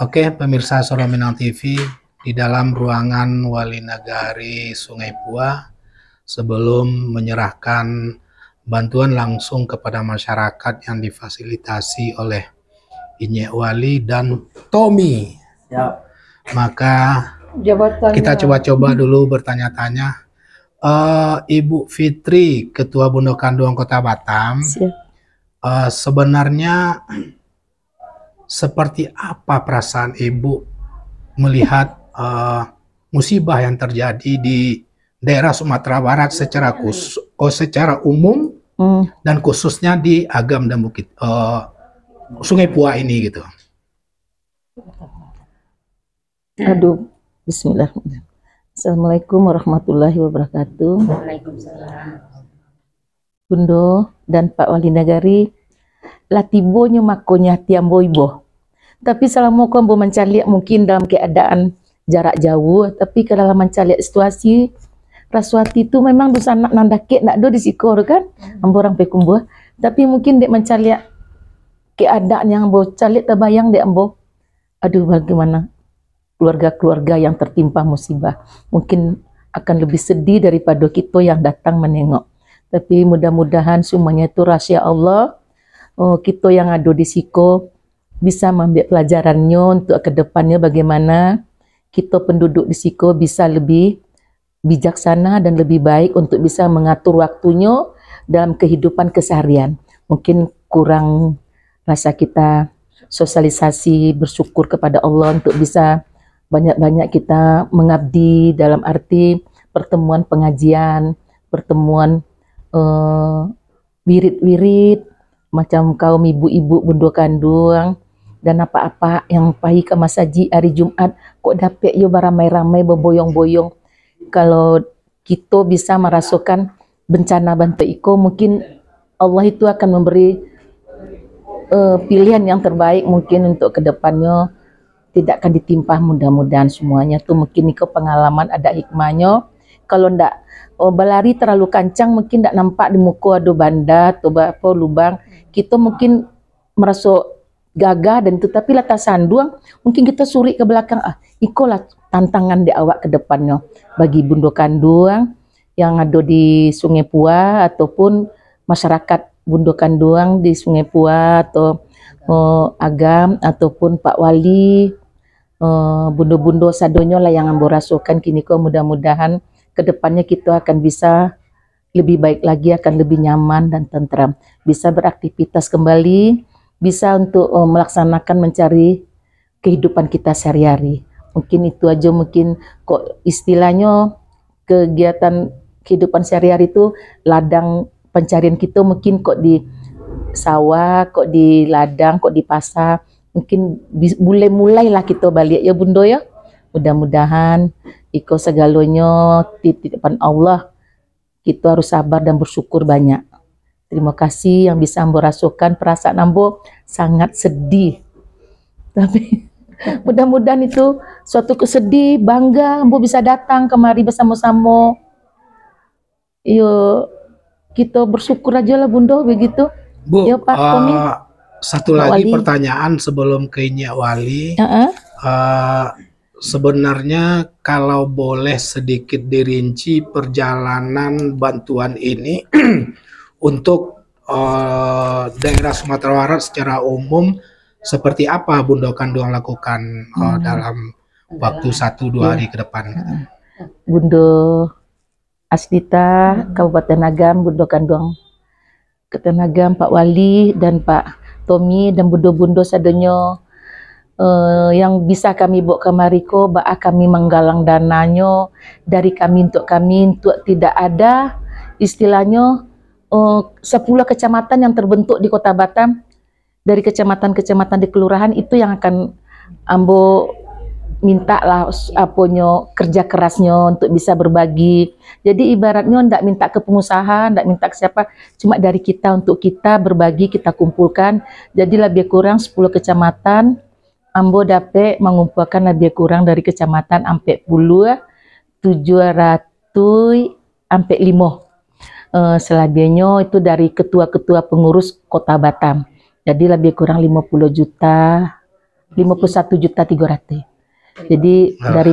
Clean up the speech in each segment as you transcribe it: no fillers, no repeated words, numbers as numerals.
Oke, pemirsa Solo Minang TV, di dalam ruangan Wali Nagari Sungai Pua, sebelum menyerahkan bantuan langsung kepada masyarakat yang difasilitasi oleh Inyek Wali dan Tommy, Ya. maka kita coba-coba dulu bertanya-tanya. Ibu Fitri, Ketua Bundokan Kota Batam, sebenarnya seperti apa perasaan Ibu melihat musibah yang terjadi di daerah Sumatera Barat secara umum dan khususnya di Agam dan Bukit Sungai Pua ini gitu. Aduh, Bismillahirrahmanirrahim. Assalamualaikum warahmatullahi wabarakatuh. Waalaikumsalam. Bundo dan Pak Wali Nagari, latibonya makonya tiambo ibo. Tapi selama kau mencari mungkin dalam keadaan jarak jauh, tapi kalau mencari situasi Raswati itu memang dosa nak nandake nak do disikor kan, ambo orang pekumbuh. Tapi mungkin dek mencari keadaan yang ambo cari terbayang dek ambo. Aduh, bagaimana keluarga-keluarga yang tertimpa musibah mungkin akan lebih sedih daripada kita yang datang menengok. Tapi mudah-mudahan semuanya itu rahasia Allah. Kita yang ada di siko bisa mengambil pelajarannya untuk kedepannya bagaimana kita penduduk di siko bisa lebih bijaksana dan lebih baik untuk bisa mengatur waktunya dalam kehidupan keseharian. Mungkin kurang rasa kita sosialisasi bersyukur kepada Allah untuk bisa banyak-banyak kita mengabdi dalam arti pertemuan pengajian, pertemuan wirid-wirid macam kaum ibu-ibu bundo kandung dan apa-apa yang pahi ke masaji hari Jumat kok dapet yo beramai-ramai berboyong-boyong. Kalau kita bisa merasakan bencana bantu iko, mungkin Allah itu akan memberi pilihan yang terbaik mungkin untuk kedepannya. Tidak akan ditimpa, mudah-mudahan semuanya tuh mungkin iko pengalaman ada hikmahnya. Kalau ndak berlari terlalu kencang mungkin ndak nampak di muka ada banda atau apa lubang, kita mungkin merasa gagah dan itu, tapi latas sanduang mungkin kita suri ke belakang, iko lah tantangan di awak ke depannya bagi bundo kanduang yang ada di Sungai Pua ataupun masyarakat bundo kanduang di Sungai Pua atau Agam ataupun Pak Wali, bundo-bundo sadonyo lah yang ambo rasakan kini kok mudah-mudahan kedepannya kita akan bisa lebih baik lagi, akan lebih nyaman dan tentram, bisa beraktivitas kembali, bisa untuk melaksanakan mencari kehidupan kita sehari-hari. Mungkin itu aja, mungkin kok istilahnya kegiatan kehidupan sehari-hari itu ladang pencarian kita mungkin kok di sawah, kok di ladang, kok di pasar. Mungkin mulailah kita balik ya bundo ya. Mudah-mudahan iko segalanya titipan Allah. Kita harus sabar dan bersyukur banyak. Terima kasih yang bisa ambo rasakan, perasaan ambo sangat sedih. Tapi mudah-mudahan itu suatu kesedih, bangga ambo bisa datang kemari bersama-sama. Yo, kita bersyukur aja lah bundo begitu. Bu, ya, Pak Tommy. Satu lagi pertanyaan sebelum ke Inyek Wali. Sebenarnya kalau boleh sedikit dirinci perjalanan bantuan ini untuk daerah Sumatera Barat secara umum, seperti apa Bundo Kandung lakukan dalam waktu 1-2 hari ke depan? Bundo Asdita, Kabupaten Agam, Bundo Kandung Ketenagam, Pak Wali dan Pak Tommy dan bundo-bundo sadonyo yang bisa kami bawa ke Mariko, kami menggalang dananya dari kami untuk tidak ada istilahnya 10 kecamatan yang terbentuk di Kota Batam, dari kecamatan-kecamatan di kelurahan itu yang akan ambo minta lah aponyo kerja kerasnya untuk bisa berbagi. Jadi ibaratnya ndak minta ke pengusaha, ndak minta ke siapa, cuma dari kita untuk kita berbagi, kita kumpulkan. Jadi lebih kurang 10 kecamatan ambo dapat mengumpulkan lebih kurang dari kecamatan sampai 700 sampai 5. Selebihnya itu dari ketua-ketua pengurus Kota Batam. Jadi lebih kurang 50 juta 51.300.000. Jadi dari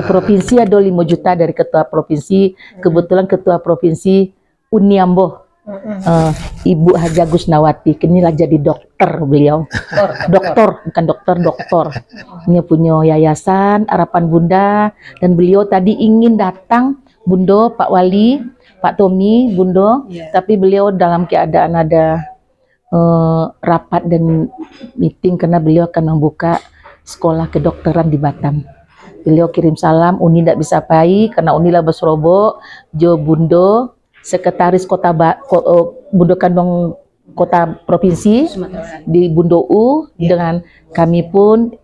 provinsi ada 5 juta dari ketua provinsi. Kebetulan ketua provinsi Uniambo, Ibu Haja Gusnawati, inilah jadi dokter beliau. Dokter, bukan dokter, dokter. Ini punya yayasan Harapan Bunda, dan beliau tadi ingin datang, Bundo, Pak Wali, Pak Tommy, Bundo, tapi beliau dalam keadaan ada rapat dan meeting karena beliau akan membuka sekolah kedokteran di Batam. Beliau kirim salam, Uni tidak bisa pai karena Uni lah Basrobo, Jo Bundo, sekretaris Bundo Kandung Kota Provinsi di Bundo U, dengan kami pun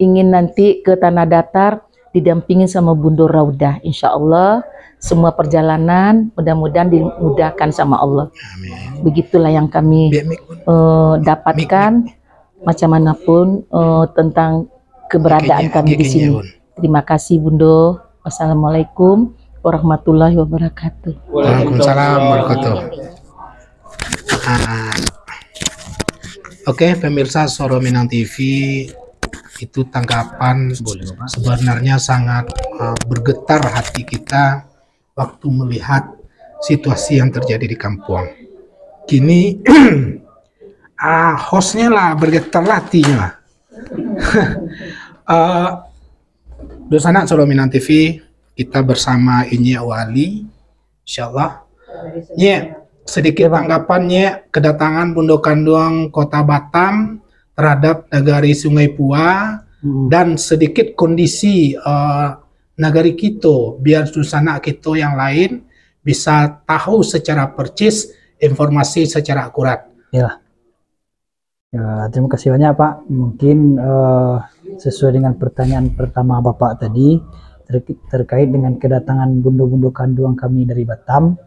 ingin nanti ke Tanah Datar didampingi sama Bundo Raudah. Insya Allah semua perjalanan mudah-mudahan dimudahkan sama Allah. Amin. Begitulah yang kami dapatkan. Macam manapun tentang keberadaan kami di sini. Terima kasih Bundo. Wassalamualaikum warahmatullahi wabarakatuh. Waalaikumsalam warahmatullahi wabarakatuh. Oke, pemirsa Suara Minang TV, itu tanggapan sebenarnya sangat bergetar hati kita waktu melihat situasi yang terjadi di kampung. Kini hostnya lah bergetar hatinya. Dosana Suara Minang TV, kita bersama Inye Wali, insyaallah. Sedikit tanggapannya kedatangan Bundo Kandung Kota Batam terhadap Nagari Sungai Pua, dan sedikit kondisi Nagari Kito, biar susana kita yang lain bisa tahu secara percis informasi secara akurat. Ya, terima kasih banyak Pak. Mungkin sesuai dengan pertanyaan pertama Bapak tadi terkait dengan kedatangan Bundo-Bundo Kandung kami dari Batam,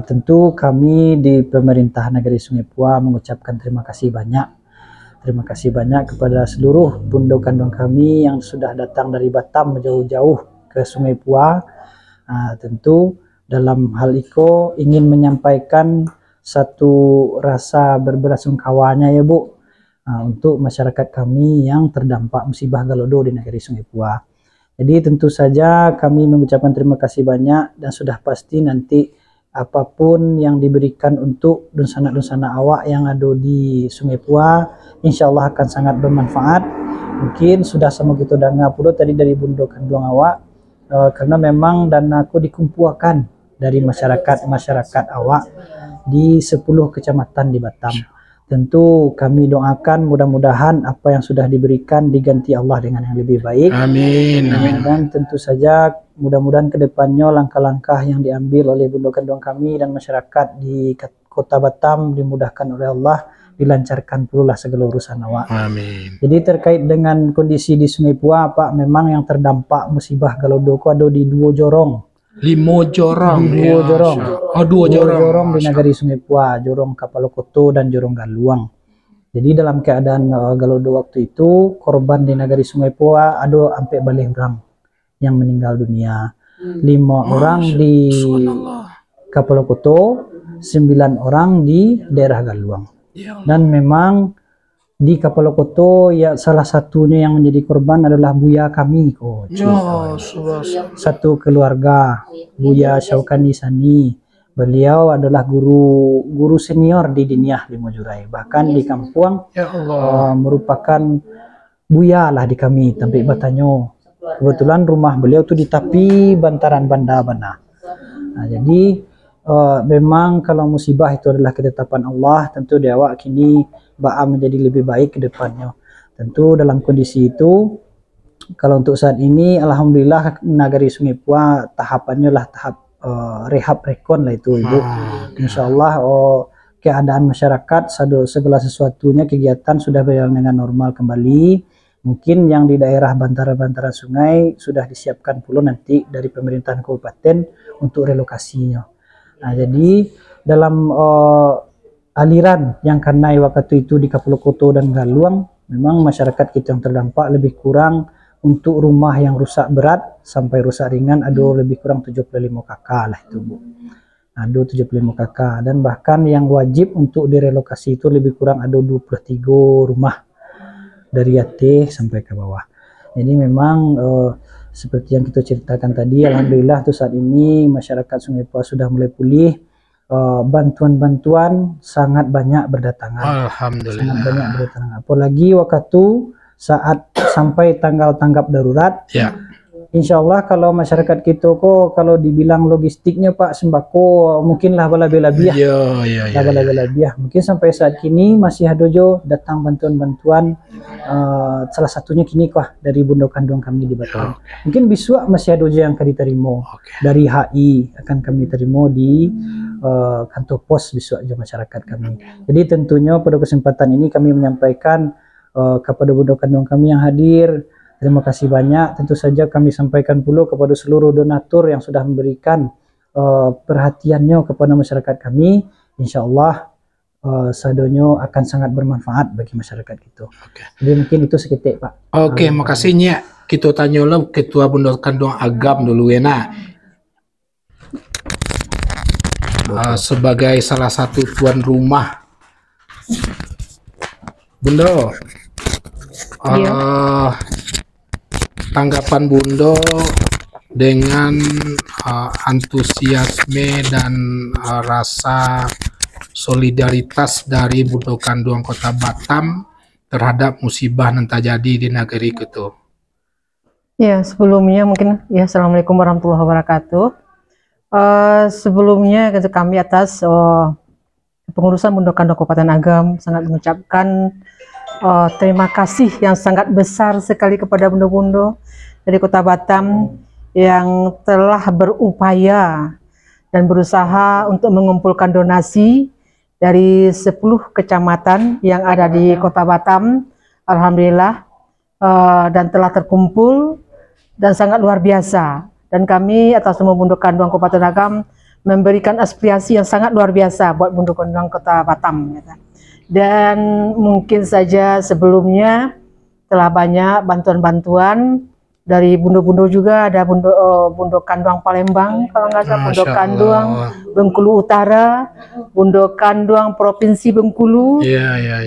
tentu kami di pemerintah Nagari Sungai Pua mengucapkan terima kasih banyak. Terima kasih banyak kepada seluruh Bundo Kandung kami yang sudah datang dari Batam jauh-jauh ke Sungai Pua. Tentu dalam hal itu ingin menyampaikan satu rasa berbelasungkawanya ya Bu, untuk masyarakat kami yang terdampak musibah Galodo di Nagari Sungai Pua. Jadi tentu saja kami mengucapkan terima kasih banyak, dan sudah pasti nanti apapun yang diberikan untuk dunsana-dunsana awak yang ada di Sungai Pua, insya Allah akan sangat bermanfaat. Mungkin sudah sama kita dengar pula tadi dari Bundo Kandung awak, karena memang dana aku dikumpulkan dari masyarakat awak di 10 kecamatan di Batam. Tentu kami doakan mudah-mudahan apa yang sudah diberikan diganti Allah dengan yang lebih baik. Amin. Dan tentu saja mudah-mudahan kedepannya langkah-langkah yang diambil oleh Bundo Kandung kami dan masyarakat di Kota Batam dimudahkan oleh Allah, dilancarkan pula segala urusan awak. Amin. Jadi terkait dengan kondisi di Sungai Pua Pak, memang yang terdampak musibah Galodo ada di 2 jorong. 5 jorong. 2 jorong. Oh, 2 jorong Di Nagari Sungai Pua, Jorong Kapalokoto dan Jorong Galuang. Jadi dalam keadaan Galodo waktu itu, korban di Nagari Sungai Pua ada sampai balik orang yang meninggal dunia. 5 orang di Kapalokoto, 9 orang di daerah Galuang. Dan memang di Kapalokoto ya salah satunya yang menjadi korban adalah Buya kami, satu keluarga, Buya Syaukani Sani. Beliau adalah guru senior di Diniah Limojurai, bahkan di kampung merupakan Buya lah di kami Tampik Batanyo. Kebetulan rumah beliau tuh di Tapi Bantaran Banda. Jadi memang kalau musibah itu adalah ketetapan Allah, tentu dewa kini menjadi lebih baik ke depannya. Tentu dalam kondisi itu, kalau untuk saat ini alhamdulillah Nagari Sungai Pua tahapannya lah tahap rehab rekon lah itu Ibu. Insyaallah keadaan masyarakat segala sesuatunya kegiatan sudah berjalan dengan normal kembali. Mungkin yang di daerah bantaran-bantaran sungai sudah disiapkan pula nanti dari pemerintahan kabupaten untuk relokasinya. Nah, jadi dalam aliran yang karena waktu itu di Kapalokoto dan Galuang, memang masyarakat kita yang terdampak lebih kurang untuk rumah yang rusak berat sampai rusak ringan ada lebih kurang 75 kakak lah itu Bu. Ada 75 kakak, dan bahkan yang wajib untuk direlokasi itu lebih kurang ada 23 rumah. dari Yateh sampai ke bawah. Jadi memang seperti yang kita ceritakan tadi, alhamdulillah tuh saat ini masyarakat Sungai Pua sudah mulai pulih. Bantuan-bantuan sangat banyak berdatangan. Alhamdulillah. Sangat banyak berdatangan. Apalagi waktu saat sampai tanggal tanggap darurat. Ya. Insya Allah kalau masyarakat kita kok kalau dibilang logistiknya Pak sembako mungkinlah bala-bala-biah. Bala-bala-biah. Mungkin sampai saat kini masih ada jo datang bantuan-bantuan. Salah satunya kini kah dari Bundo Kandung kami di Batam. Mungkin besok masih ada jo yang akan diterima dari HI akan kami terima di kantor pos besok aja masyarakat kami. Jadi tentunya pada kesempatan ini kami menyampaikan kepada Bundo Kandung kami yang hadir. Terima kasih banyak. Tentu saja kami sampaikan pula kepada seluruh donatur yang sudah memberikan perhatiannya kepada masyarakat kami. Insya Allah sadonyo akan sangat bermanfaat bagi masyarakat itu. Jadi mungkin itu seketik Pak. Makasihnya. Kita tanya lo Ketua Bundo Kandung Agam dulu ya. Sebagai salah satu tuan rumah, Bundo. Tanggapan Bundo dengan antusiasme dan rasa solidaritas dari Bundo Kandung Kota Batam terhadap musibah yang terjadi di negeri itu. Ya, sebelumnya mungkin ya Assalamualaikum warahmatullahi wabarakatuh. Sebelumnya kami atas pengurusan Bundo Kandung Kabupaten Agam sangat mengucapkan terima kasih yang sangat besar sekali kepada Bundo-Bundo dari Kota Batam yang telah berupaya dan berusaha untuk mengumpulkan donasi dari 10 kecamatan yang ada di Kota Batam. Alhamdulillah dan telah terkumpul dan sangat luar biasa. Dan kami atas nama Bundo Kandung Kabupaten Agam memberikan aspirasi yang sangat luar biasa buat Bundo Kandung Kota Batam. Dan mungkin saja sebelumnya telah banyak bantuan-bantuan dari Bundo-Bundo juga, ada Bundo Kandung Palembang kalau nggak salah, Bundo Kandung Bengkulu Utara, Bundo Kandung Provinsi Bengkulu,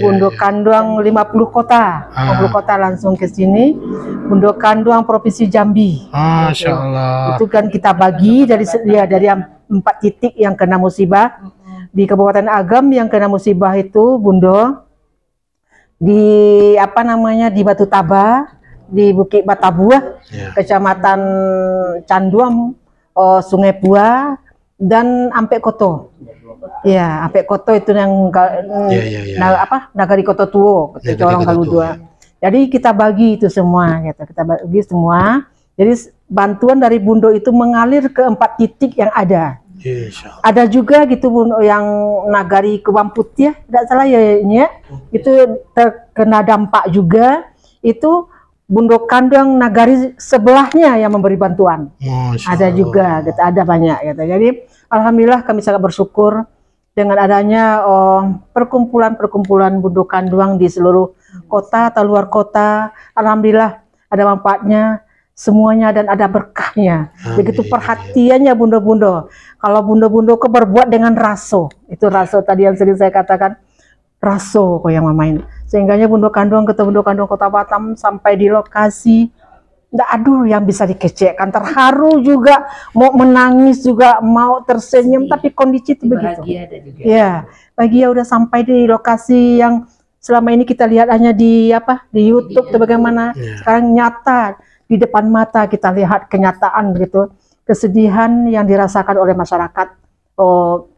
Bundo Kandung 50 kota, 50 kota langsung ke sini, Bundo Kandung Provinsi Jambi. Masya Allah. Itu kan kita bagi dari 4 titik yang kena musibah. Di Kabupaten Agam yang kena musibah itu Bundo di di Batu Taba, di Bukit Batabuah, Kecamatan Canduam, Sungai Pua dan Ampek Koto. Ya, Ampek Koto itu yang Nagari Koto Tuo, orang Galudua. Jadi kita bagi itu semua, kita bagi semua. Jadi bantuan dari Bundo itu mengalir ke 4 titik yang ada. Ada juga gitu yang Nagari Kebang Putih ya, tidak salah ya, itu terkena dampak juga. Itu Bundo Kandung Nagari sebelahnya yang memberi bantuan. Ada juga, gitu, ada banyak gitu. Jadi alhamdulillah kami sangat bersyukur dengan adanya perkumpulan-perkumpulan Bundo Kandung di seluruh kota atau luar kota. Alhamdulillah ada manfaatnya semuanya dan ada berkahnya. Begitu perhatiannya Bundo-Bundo. Kalau Bundo-Bundo kok berbuat dengan raso, itu raso tadi yang sering saya katakan, raso kok yang mamain. Sehingganya Bundo Kandung ketemu Bundo Kandung Kota Batam sampai di lokasi, nggak aduh yang bisa dikecekkan, terharu juga, mau menangis juga, mau tersenyum, tapi kondisi itu begitu. Ya, bahagia udah sampai di lokasi yang selama ini kita lihat hanya di YouTube atau bagaimana, sekarang nyata di depan mata kita lihat kenyataan begitu, kesedihan yang dirasakan oleh masyarakat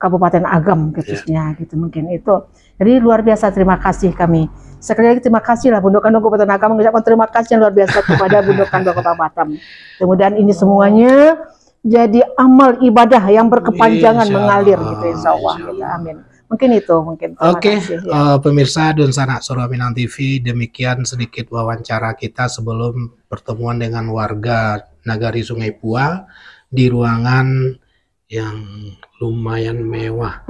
Kabupaten Agam khususnya gitu, mungkin itu. Jadi luar biasa terima kasih kami. Sekali lagi terima kasih lah Bundo Kandung Kabupaten Agam, mengucapkan terima kasih yang luar biasa kepada Bundo Kandung Kota Batam. Kemudian ini semuanya jadi amal ibadah yang berkepanjangan mengalir gitu, insya Allah. Amin. Mungkin itu mungkin. Oke, pemirsa dan sanak Suara Minang TV, demikian sedikit wawancara kita sebelum pertemuan dengan warga Nagari Sungai Pua di ruangan yang lumayan mewah,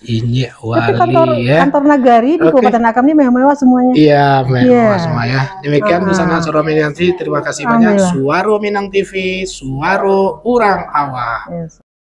ini wali kantor Nagari di Kabupaten Agam ini mewah semuanya. Iya, mewah semua ya. Demikian di sana Suara Minang TV, terima kasih banyak. Suara Minang TV, suara orang awak.